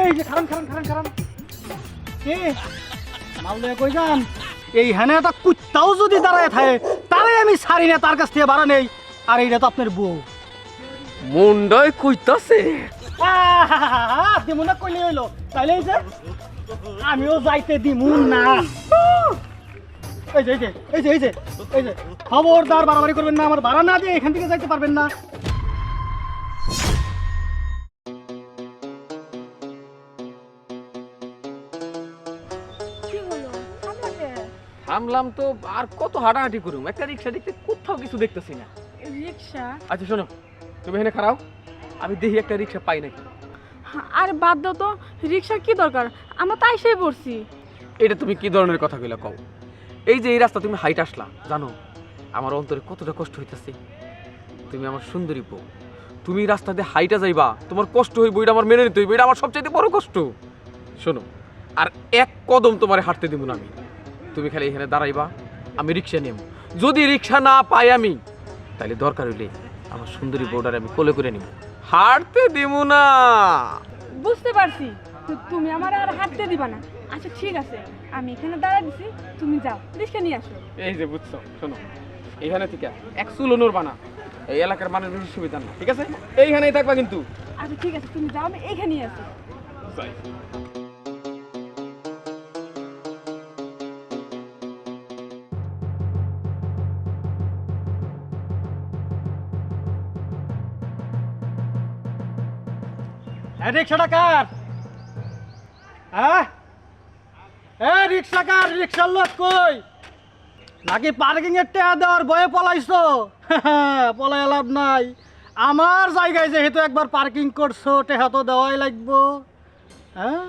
এই যে খারান খারান খারান খারান কে মাল দেয়া কই যান? এই হ্যানে একটা কুত্তাও যদি দাঁড়ায় থাকে তারে আমি ছাড়ি না, তার কাছ থেকে বাড়া নেই। আর এইটা তো আপনার বউ। মুন্ডায় কইতাছে দিমু না কইলে হইলো, তাইলে এই যে আমিও যাইতে দিমু না। এই যে এই যে এই যে এই যে এই যে খবরদার বাড়াবাড়ি করবেন না, আমার ভাড়া না দিয়ে এখান থেকে যাইতে পারবেন না। থামলাম তো, আর কত হাঁটাহাঁটি করুম? একটা রিক্সা দেখতে কোথাও কিছু দেখতেছি না। রিক্সা? আচ্ছা শোনো, তুমি এখানে খারাও, আমি দেখি একটা রিক্সা পাই নাকি। আর বাদ দাও তো, রিক্সার কি দরকার? আমরা তাই সেই পড়ছি। এটা তুমি কি ধরনের কথা কইলা কও? এই যে এই রাস্তা তুমি হাইট আসলা, জানো আমার অন্তরে কতটা কষ্ট হইতাছে। তুমি আমার সুন্দরী বউ, তুমি রাস্তা দিয়ে হাইটা যাইবা, তোমার কষ্ট হইব, এটা আমার মেনে নিতে হইব, এটা আমার সবচাইতে বড় কষ্ট। শোনো, আর এক কদম তোমারে হাঁটতে দিব না আমি। তুমি খালি এখানে দাঁড়াইবা, আমি রিক্সা নেব। যদি রিক্সা না পাই আমি, তাহলে দরকার হইলে আমার সুন্দরী বউটারে আমি কোলে করে নিব, হাঁটতে দিব না। বুঝতে পারছি, তুমি আমার আর হাঁটতে দিবা না। আচ্ছা ঠিক আছে, আমি এখানে দাঁড়ায় দিছি, তুমি যাও রিক্সা নিয়ে আসো। এই যে বুঝছো, শোনো এখানে থেকে এক চুলো নড়বা না, এই এলাকার মানুষ বেশি সুবিধা না, ঠিক আছে? এইখানেই থাকবা কিন্তু। আচ্ছা ঠিক আছে, তুমি যাও, আমি এইখানেই আছি। রিক্সাটা কার? হ্যাঁ রিক্সা কার? রিক্সার লোক কই? নাকি পার্কিং এর টাকা দেওয়ার ভয়ে পলাইছো? পলাই লাভ নাই, আমার জায়গায় যেহেতু একবার পার্কিং করছো টাকা তো দেওয়াই লাগবো। হ্যাঁ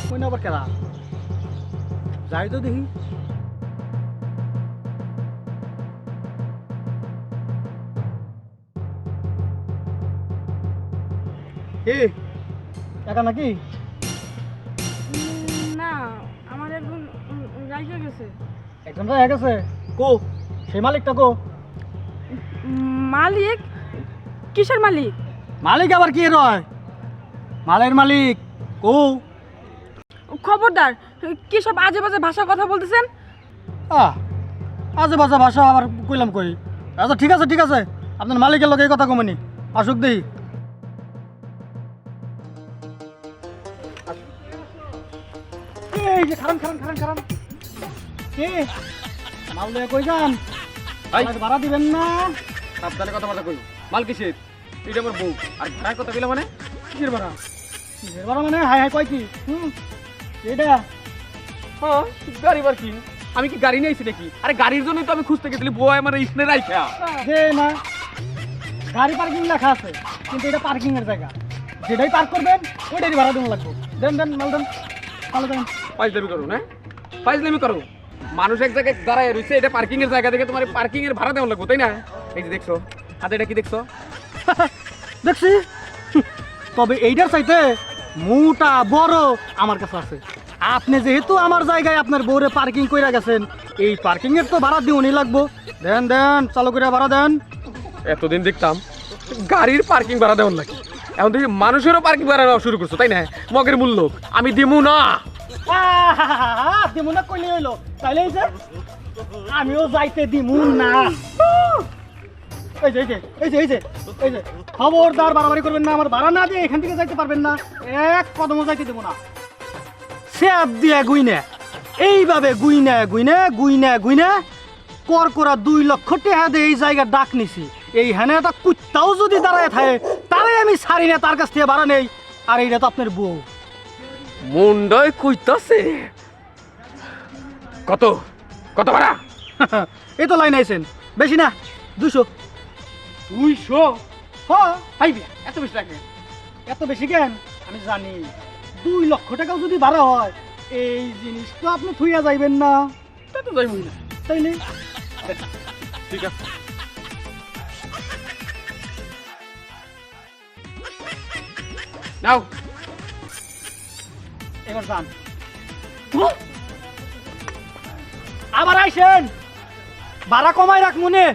কই না আবার কেরা যাই তো দেখি। কি টাকা নাকি? না, আমার একজন রাইখা গেছে। একজন হয়ে গেছে? কো সেই মালিকটা কো? মালিক? কিসের মালিক? মালিক আবার কি রয়? মালের মালিক কো? খবরদার, কি সব আজে বাজে ভাষা কথা বলতেছেন? আজে বাজে ভাষা আবার কইলাম কই? আচ্ছা ঠিক আছে ঠিক আছে, আপনার মালিকের লোক এই কথা কমেনি, আসুক দেই। এই যে খারান খারান খারান খারান কে মাল দেয়া কই যান? ভাড়া দিবেন না? সাবধানে কথাবার্তা কই। মাল কিসের? এটা আমার বউ। আর ভাড়ার কথা কইলা মানে? কিসের ভাড়া? কিসের ভাড়া মানে? হাই হাই কয় কি? এটা হ্যাঁ, গাড়ি পার্কিং। আমি কি গাড়ি নিয়ে আইছি নাকি? আরে গাড়ির জন্যই তো আমি খুঁজতে গেছিলি, বউ আমার স্নে রাইখা। যে না গাড়ি পার্কিং লেখা আছে, কিন্তু এটা পার্কিং এর জায়গা, যেটাই পার্ক করবেন ওইটাই ভাড়া দেওয়া লাগবে। দেন দেন মাল দেন, ভালো দেন। ফাইজলামি করো না, ফাইজলামি করো। মানুষ এক জায়গায় দাঁড়ায় রয়েছে, এটা পার্কিং এর জায়গা থেকে তোমার পার্কিং এর ভাড়া দেওয়া লাগবে, তাই না? এই যে দেখছো হাতে, এটা কি দেখছো? দেখছি, তবে এইটার চাইতে মোটা বড় আমার কাছে আছে। আপনি যেহেতু আমার জায়গায় আপনার বউরে পার্কিং কইরা গেছেন, এই পার্কিং এর তো ভাড়া দিওনি লাগবো। দেন দেন, চালু করে ভাড়া দেন। এতদিন দেখতাম গাড়ির পার্কিং ভাড়া দেওয়ার লাগে, এখন দেখি মানুষেরও পার্কিং ভাড়া দেওয়া শুরু করছো, তাই না? মগের মূল্য আমি দিমু না। দিমু না কইলে হইলো, তাইলে এই যে আমিও যাইতে দিমু না। এই যে এই যে এই যে এই যে এই যে খবরদার বাড়াবাড়ি করবেন না, আমার ভাড়া না দিয়ে এখান থেকে যাইতে পারবেন না, এক কদমও যাইতে দেবো না। স্যাপ দিয়ে গুইনে এইভাবে গুইনে গুইনে গুইনে গুইনে করকরা 2 লক্ষ টাকা দিয়ে এই জায়গার ডাক নিছি। এই হ্যানে একটা কুত্তাও যদি দাঁড়ায় থাকে তারে আমি ছাড়ি না, তার কাছ থেকে ভাড়া নেই। আর এইটা তো আপনার বউ। মুন্ডায় কইতাছে কত কত ভাড়া? এই তো লাইন আইছেন, বেশি না 200। 200? হ্যাঁ হাইবে এত বেশি লাগে? এত বেশি কেন? আমি জানি 2 লক্ষ টাকাও যদি ভাড়া হয় এই জিনিস তো আপনি থুইয়া যাইবেন না। তা তো যাইবই না। তাইলে ঠিক আছে, নাও এবার যান। আবার আইসেন, ভাড়া কমাই রাখ মনে।